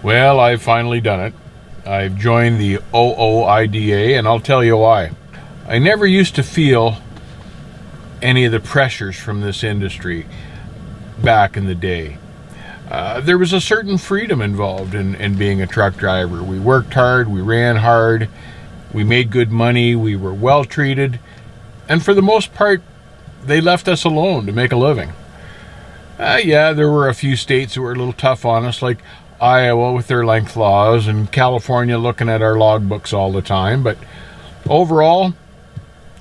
Well, I've finally done it. I've joined the OOIDA, and I'll tell you why. I never used to feel any of the pressures from this industry back in the day. There was a certain freedom involved in being a truck driver. We worked hard, we ran hard, we made good money, we were well treated, and for the most part, they left us alone to make a living. There were a few states that were a little tough on us, like Iowa with their length laws and California looking at our logbooks all the time, but overall,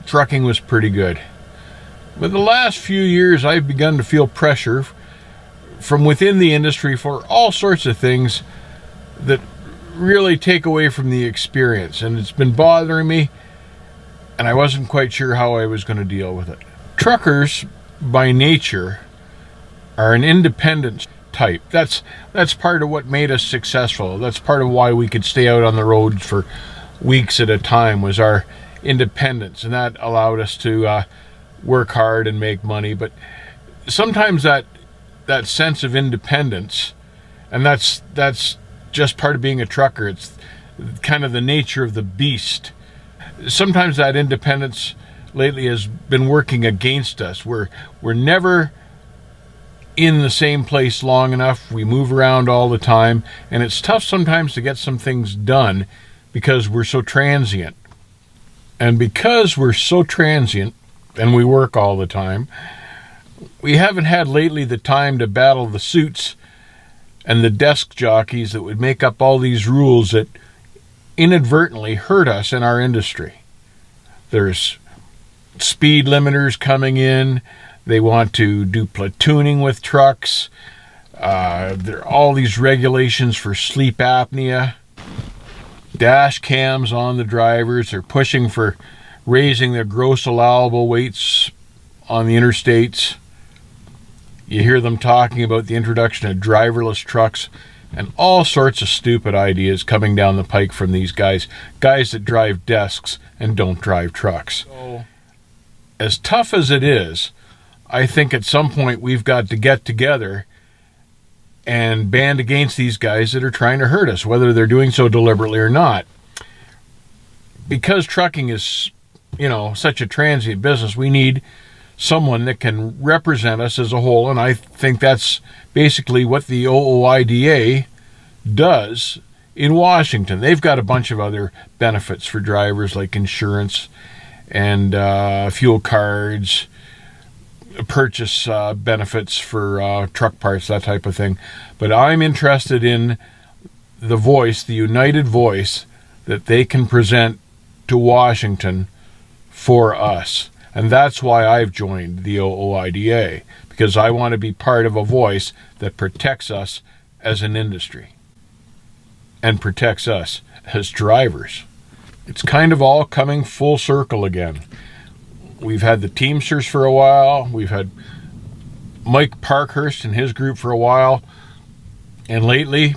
trucking was pretty good. But the last few years, I've begun to feel pressure from within the industry for all sorts of things that really take away from the experience, and it's been bothering me, and I wasn't quite sure how I was going to deal with it. Truckers, by nature, are an independent type. That's part of what made us successful. That's part of why we could stay out on the road for weeks at a time, was our independence, and that allowed us to work hard and make money. But sometimes that sense of independence, and that's just part of being a trucker, it's kind of the nature of the beast. Sometimes that independence lately has been working against us. We're never in the same place long enough. We move around all the time, and it's tough sometimes to get some things done because we're so transient. And because we're so transient and we work all the time, we haven't had lately the time to battle the suits and the desk jockeys that would make up all these rules that inadvertently hurt us in our industry. There's speed limiters coming in. They want to do platooning with trucks. There are all these regulations for sleep apnea. Dash cams on the drivers. They're pushing for raising the gross allowable weights on the interstates. You hear them talking about the introduction of driverless trucks and all sorts of stupid ideas coming down the pike from these guys that drive desks and don't drive trucks. So, as tough as it is, I think at some point we've got to get together and band against these guys that are trying to hurt us, whether they're doing so deliberately or not. Because trucking is, such a transient business, we need someone that can represent us as a whole, and I think that's basically what the OOIDA does in Washington. They've got a bunch of other benefits for drivers, like insurance and fuel cards, purchase benefits for truck parts, that type of thing. But I'm interested in the voice, the united voice that they can present to Washington for us. And that's why I've joined the OOIDA, because I want to be part of a voice that protects us as an industry and protects us as drivers. It's kind of all coming full circle again. We've had the Teamsters for a while. We've had Mike Parkhurst and his group for a while. And lately,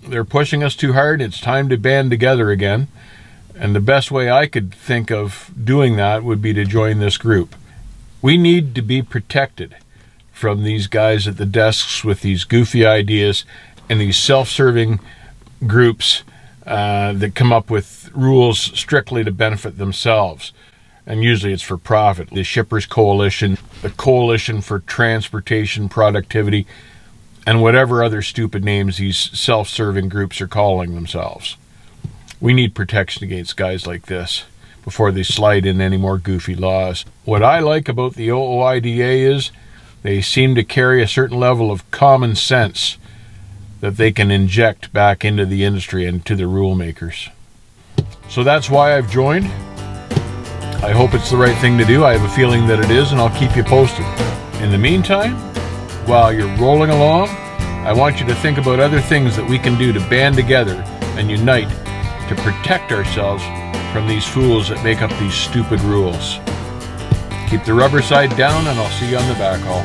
they're pushing us too hard. It's time to band together again. And the best way I could think of doing that would be to join this group. We need to be protected from these guys at the desks with these goofy ideas and these self-serving groups that come up with rules strictly to benefit themselves. And usually it's for profit. The Shippers Coalition, the Coalition for Transportation Productivity, and whatever other stupid names these self-serving groups are calling themselves. We need protection against guys like this before they slide in any more goofy laws. What I like about the OOIDA is they seem to carry a certain level of common sense that they can inject back into the industry and to the rule makers. So that's why I've joined. I hope it's the right thing to do. I have a feeling that it is, and I'll keep you posted. In the meantime, while you're rolling along, I want you to think about other things that we can do to band together and unite to protect ourselves from these fools that make up these stupid rules. Keep the rubber side down, and I'll see you on the backhaul.